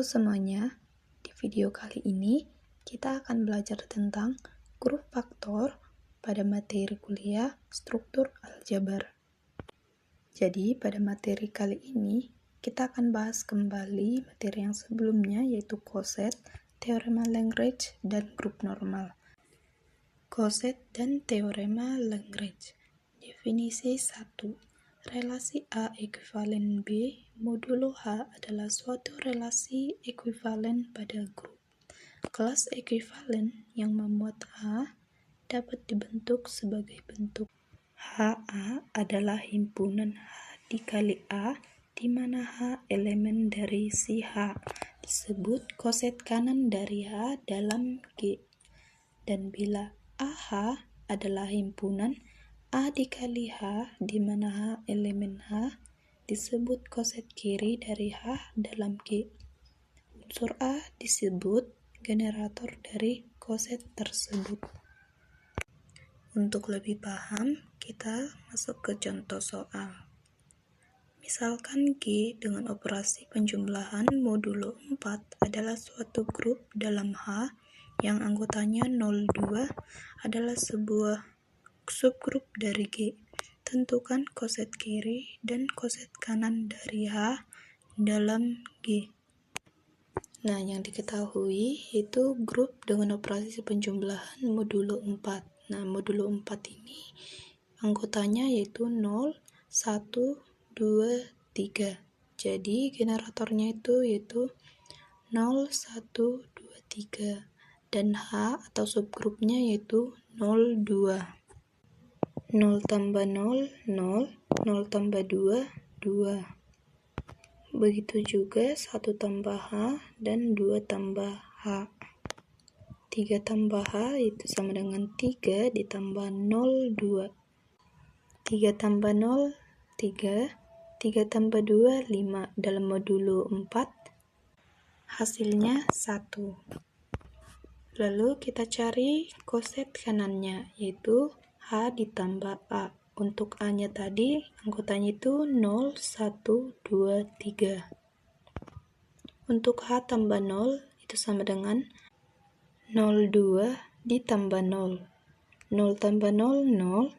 semuanya, di video kali ini kita akan belajar tentang grup faktor pada materi kuliah struktur aljabar. Jadi pada materi kali ini kita akan bahas kembali materi yang sebelumnya, yaitu coset, teorema Lagrange, dan grup normal. Coset dan teorema Lagrange. Definisi 1. Relasi A ekuivalen B modulo H adalah suatu relasi ekuivalen pada grup. Kelas ekuivalen yang memuat H dapat dibentuk sebagai bentuk HA adalah himpunan H dikali A, di mana H elemen dari si H disebut koset kanan dari H dalam G. Dan bila AH adalah himpunan A dikali H, di mana H elemen H disebut koset kiri dari H dalam G. Unsur A disebut generator dari koset tersebut. Untuk lebih paham, kita masuk ke contoh soal. Misalkan G dengan operasi penjumlahan modulo 4 adalah suatu grup dalam H yang anggotanya 02 adalah sebuah subgrup dari G. Tentukan koset kiri dan koset kanan dari H dalam G. Nah, yang diketahui itu grup dengan operasi penjumlahan modulo 4. Nah, modulo 4 ini anggotanya yaitu 0, 1, 2, 3. Jadi generatornya itu yaitu 0, 1, 2, 3. Dan H atau subgrupnya yaitu 02. 0 tambah 0, 0, 0 tambah 2, 2. Begitu juga 1 tambah H dan 2 tambah H. 3 tambah H itu sama dengan 3 ditambah 0, 2. 3 tambah 0, 3. 3 tambah 2, 5. Dalam modulo 4, hasilnya 1. Lalu kita cari koset kanannya, yaitu H ditambah A. Untuk A-nya tadi, anggotanya itu 0, 1, 2, 3. Untuk H tambah 0, itu sama dengan 02 ditambah 0. 0 tambah 0, 0.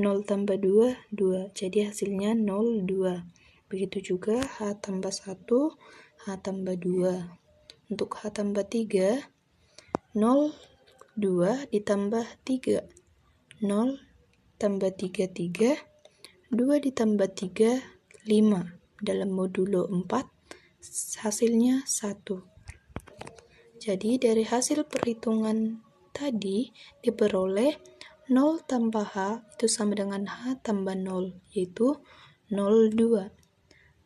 0 tambah 2, 2. Jadi hasilnya 02. Begitu juga H tambah 1, H tambah 2. Untuk H tambah 3, 0, 2 ditambah 3. 0 tambah 3, 3. 2 ditambah 3, 5. Dalam modulo 4, hasilnya 1. Jadi dari hasil perhitungan tadi diperoleh 0 tambah H itu sama dengan H tambah 0, yaitu 02.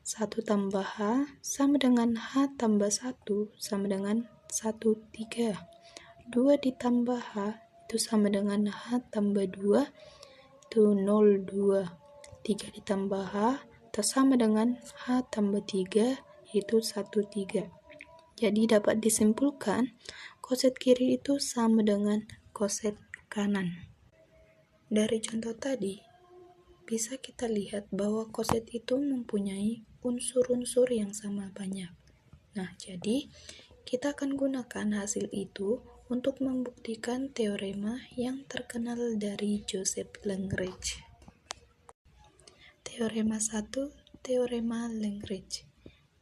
1 tambah H sama dengan H tambah 1 sama dengan 13. 2 ditambah H itu sama dengan H tambah 2, itu 02. 3 ditambah H itu sama dengan H tambah 3, yaitu 13. Jadi dapat disimpulkan koset kiri itu sama dengan koset kanan. Dari contoh tadi, bisa kita lihat bahwa koset itu mempunyai unsur-unsur yang sama banyak. Nah, jadi kita akan gunakan hasil itu untuk membuktikan teorema yang terkenal dari Joseph Lagrange. Teorema 1, teorema Lagrange.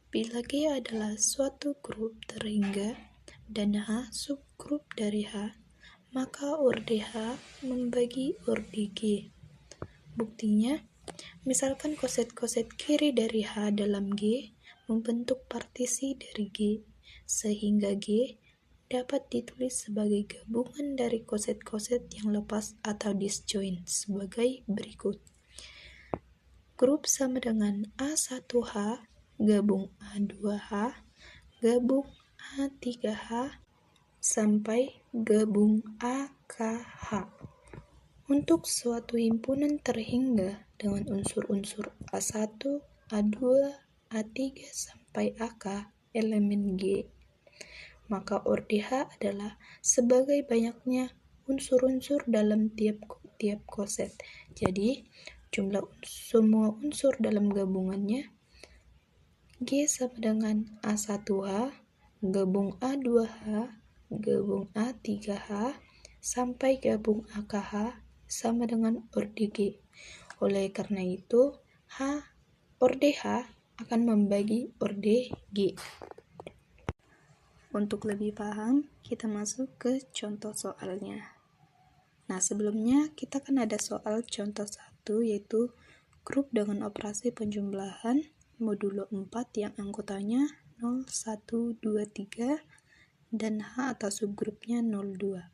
Bila G adalah suatu grup terhingga dan H subgrup dari H, maka orde H membagi orde G. Buktinya, misalkan koset-koset kiri dari H dalam G membentuk partisi dari G, sehingga G dapat ditulis sebagai gabungan dari koset-koset yang lepas atau disjoint sebagai berikut. Grup sama dengan A1H gabung A2H gabung A3H sampai gabung AKH. Untuk suatu himpunan terhingga dengan unsur-unsur A1, A2, A3 sampai AK elemen G, maka orde H adalah sebagai banyaknya unsur-unsur dalam tiap koset. Jadi jumlah semua unsur dalam gabungannya G sama dengan A1H gabung A 2H, gabung A 3H, sampai gabung AKH sama dengan orde G. Oleh karena itu, orde H akan membagi orde G. Untuk lebih paham, kita masuk ke contoh soalnya. Nah, sebelumnya kita kan ada soal contoh 1, yaitu grup dengan operasi penjumlahan modulo 4 yang anggotanya 0, 1, 2, 3 dan H atau subgrupnya 02.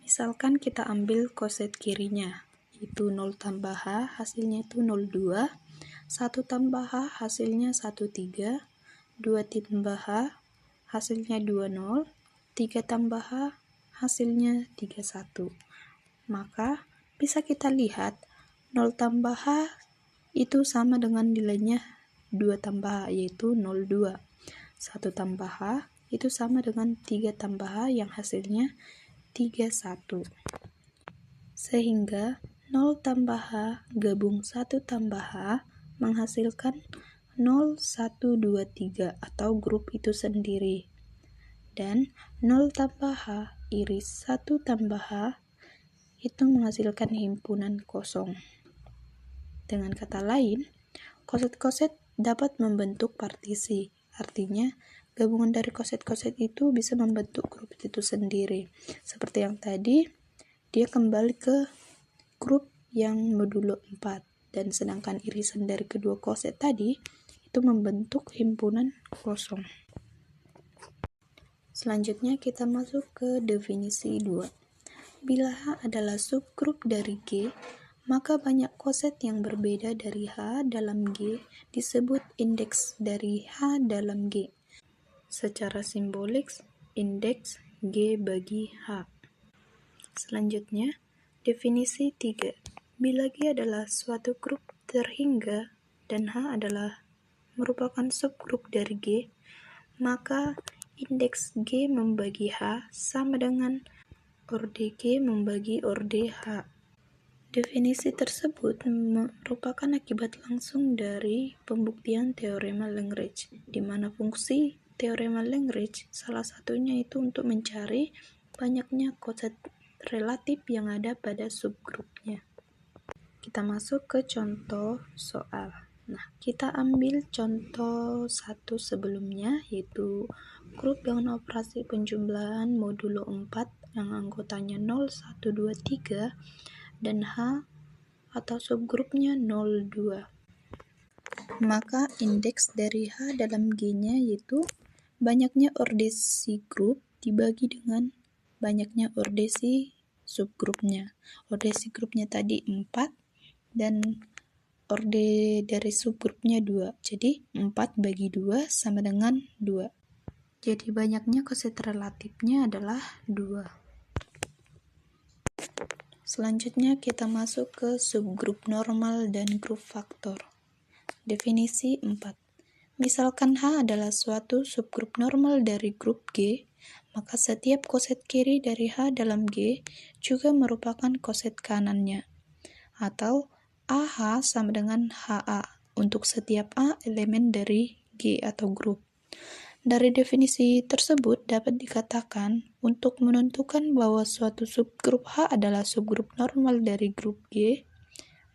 Misalkan kita ambil koset kirinya, itu 0 tambah H hasilnya itu 02, 1 tambah H hasilnya 13, 2 tambah H hasilnya 20, 3 tambah H hasilnya 31. Maka bisa kita lihat 0 tambah H itu sama dengan nilainya 2 tambah H, yaitu 02. 1 tambah H itu sama dengan 3 tambah H yang hasilnya 31. Sehingga 0 tambah H gabung 1 tambah H menghasilkan 0, 1, 2, 3 atau grup itu sendiri. Dan 0 tambah H iris 1 tambah H itu menghasilkan himpunan kosong. Dengan kata lain, koset-koset dapat membentuk partisi. Artinya, gabungan dari koset-koset itu bisa membentuk grup itu sendiri. Seperti yang tadi, dia kembali ke grup yang modulo 4. Dan sedangkan irisan dari kedua koset tadi, itu membentuk himpunan kosong. Selanjutnya kita masuk ke definisi 2. Bila H adalah subgrup dari G, maka banyak koset yang berbeda dari H dalam G disebut indeks dari H dalam G. Secara simbolik, indeks G bagi H. Selanjutnya, definisi 3. Bila G adalah suatu grup terhingga dan H adalah merupakan subgrup dari G, maka indeks G membagi H sama dengan orde G membagi orde H. Definisi tersebut merupakan akibat langsung dari pembuktian teorema Lagrange, di mana fungsi teorema Lagrange salah satunya itu untuk mencari banyaknya koset relatif yang ada pada subgrupnya. Kita masuk ke contoh soal. Nah, kita ambil contoh 1 sebelumnya, yaitu grup dengan operasi penjumlahan modulo 4 yang anggotanya 0, 1, 2, 3 dan H atau subgrupnya 02. Maka indeks dari H dalam G-nya yaitu banyaknya ordesi grup dibagi dengan banyaknya ordesi subgrupnya. Ordesi grupnya tadi 4 dan orde dari subgrupnya 2. Jadi 4 bagi 2 sama dengan 2. Jadi banyaknya koset relatifnya adalah 2. Selanjutnya kita masuk ke subgrup normal dan grup faktor. Definisi 4. Misalkan H adalah suatu subgrup normal dari grup G, maka setiap koset kiri dari H dalam G juga merupakan koset kanannya. Atau AH sama dengan HA untuk setiap A elemen dari G atau grup. Dari definisi tersebut dapat dikatakan untuk menentukan bahwa suatu subgrup H adalah subgrup normal dari grup G,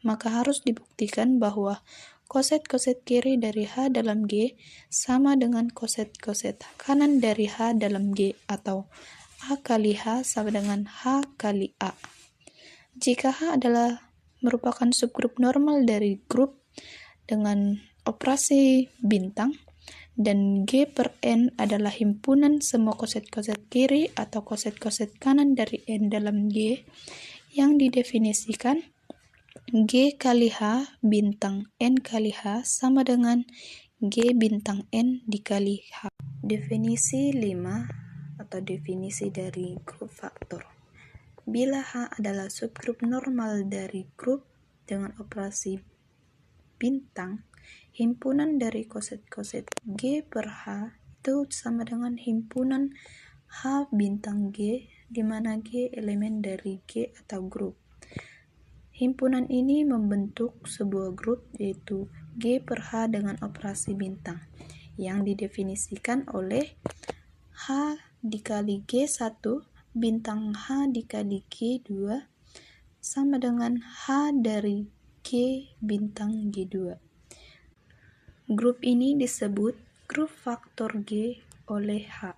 maka harus dibuktikan bahwa koset-koset kiri dari H dalam G sama dengan koset-koset kanan dari H dalam G atau A kali H sama dengan H kali A. Jika H adalah merupakan subgrup normal dari grup dengan operasi bintang, dan G per N adalah himpunan semua koset-koset kiri atau koset-koset kanan dari N dalam G yang didefinisikan G kali H bintang N kali H sama dengan G bintang N dikali H. Definisi 5 atau definisi dari grup faktor. Bila H adalah subgrup normal dari grup dengan operasi bintang, himpunan dari koset-koset G per H itu sama dengan himpunan H bintang G, di mana G elemen dari G atau grup. Himpunan ini membentuk sebuah grup yaitu G per H dengan operasi bintang, yang didefinisikan oleh H dikali G1 bintang H dikali G2 sama dengan H dari G bintang G2. Grup ini disebut grup faktor G oleh H.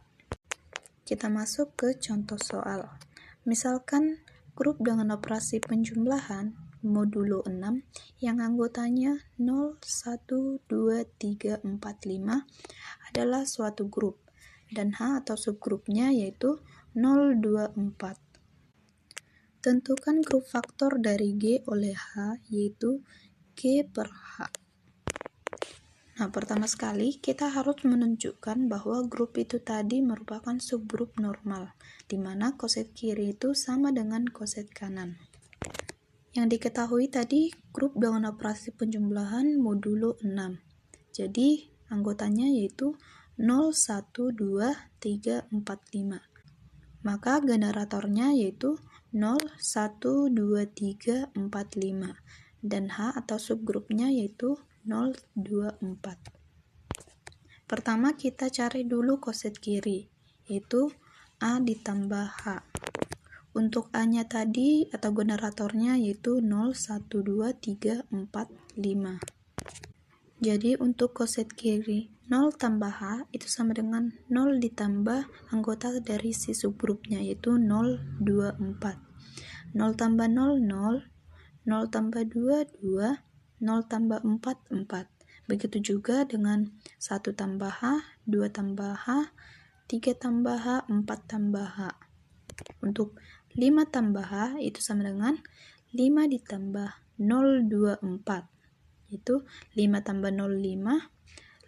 Kita masuk ke contoh soal. Misalkan grup dengan operasi penjumlahan modulo 6 yang anggotanya 0, 1, 2, 3, 4, 5 adalah suatu grup dan H atau subgrupnya yaitu 0, 2, 4. Tentukan grup faktor dari G oleh H yaitu G per H. Nah, pertama sekali kita harus menunjukkan bahwa grup itu tadi merupakan subgrup normal, di mana koset kiri itu sama dengan koset kanan. Yang diketahui tadi grup dengan operasi penjumlahan modulo 6. Jadi, anggotanya yaitu 0, 1, 2, 3, 4, 5. Maka generatornya yaitu 0, 1, 2, 3, 4, 5. Dan H atau subgrupnya yaitu 0, 2, 4. Pertama kita cari dulu koset kiri, yaitu A ditambah H. Untuk A-nya tadi atau generatornya yaitu 0, 1, 2, 3, 4, 5. Jadi untuk koset kiri 0 tambah H itu sama dengan 0 ditambah anggota dari si subgrupnya yaitu 0, 2, 4. 0 tambah 0, 0. 0 tambah 2, 2. 0 tambah 4, 4. Begitu juga dengan 1 tambah H, 2 tambah H, 3 tambah H, 4 tambah H. Untuk 5 tambah H itu sama dengan 5 ditambah 0, 2, 4. Itu 5 tambah 0, 5.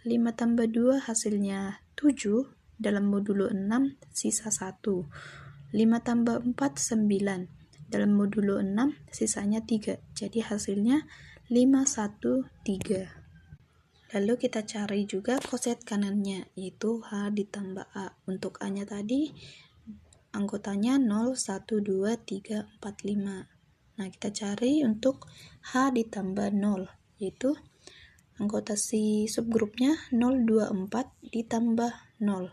5 tambah 2 hasilnya 7. Dalam modulo 6 sisa 1. 5 tambah 4, 9. Dalam modulo 6 sisanya 3. Jadi hasilnya 5, 1, 3. Lalu kita cari juga koset kanannya, yaitu H ditambah A. Untuk A-nya tadi, anggotanya 0, 1, 2, 3, 4, 5. Nah, kita cari untuk H ditambah 0, yaitu anggota si subgrupnya 0, 2, 4 ditambah 0.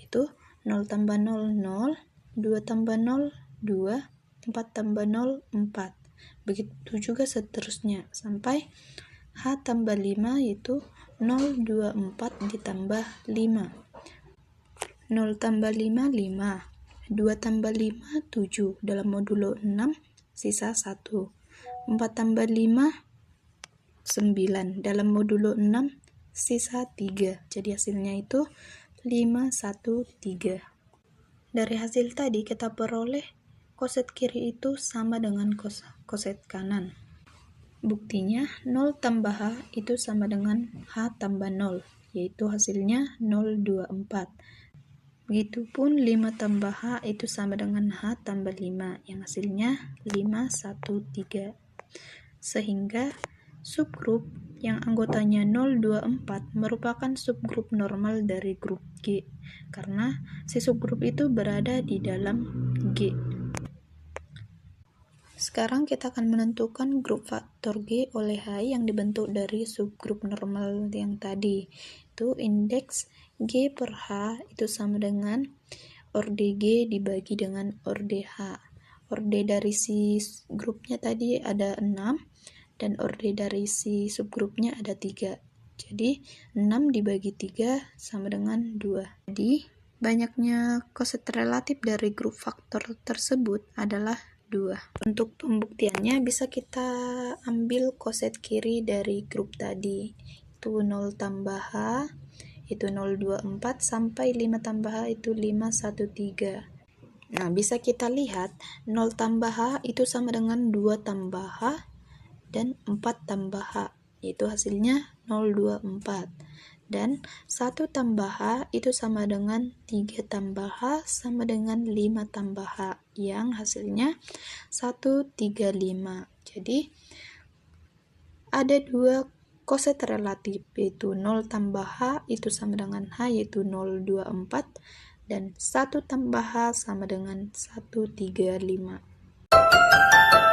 Itu 0 tambah 0, 0. 2 tambah 0, 2. 4 tambah 0, 4. Begitu juga seterusnya sampai H tambah 5 yaitu 0, 2, 4 ditambah 5. 0 tambah 5, 5. 2 tambah 5, 7. Dalam modulo 6 sisa 1. 4 tambah 5, 9. Dalam modulo 6 sisa 3. Jadi hasilnya itu 5, 1, 3. Dari hasil tadi kita peroleh koset kiri itu sama dengan koset kanan. Buktinya 0 tambah H itu sama dengan H tambah 0, yaitu hasilnya 0, 2, 4. Begitupun 5 tambah H itu sama dengan H tambah 5, yang hasilnya 5, 1, 3. Sehingga subgrup yang anggotanya 0, 2, 4 merupakan subgrup normal dari grup G, karena si subgrup itu berada di dalam G. Sekarang kita akan menentukan grup faktor G oleh H yang dibentuk dari subgrup normal yang tadi. Itu indeks G per H itu sama dengan orde G dibagi dengan orde H. Orde dari si grupnya tadi ada 6 dan orde dari si subgrupnya ada 3. Jadi 6 dibagi 3 sama dengan 2. Jadi banyaknya koset relatif dari grup faktor tersebut adalah 2. Untuk pembuktiannya bisa kita ambil koset kiri dari grup tadi. Itu 0 tambah H, itu 0, 2, 4 sampai 5 tambah H itu 5, 1, 3. Nah, bisa kita lihat 0 tambah H itu sama dengan 2 tambah H dan 4 tambah H. Itu hasilnya 0, 2, 4. Dan 1 tambah H itu sama dengan 3 tambah H sama dengan 5 tambah H, yang hasilnya 1, 3, 5. Jadi ada 2 koset relatif, yaitu 0 tambah H itu sama dengan H yaitu 0, 2, 4, dan 1 tambah H sama dengan 1, 3, 5.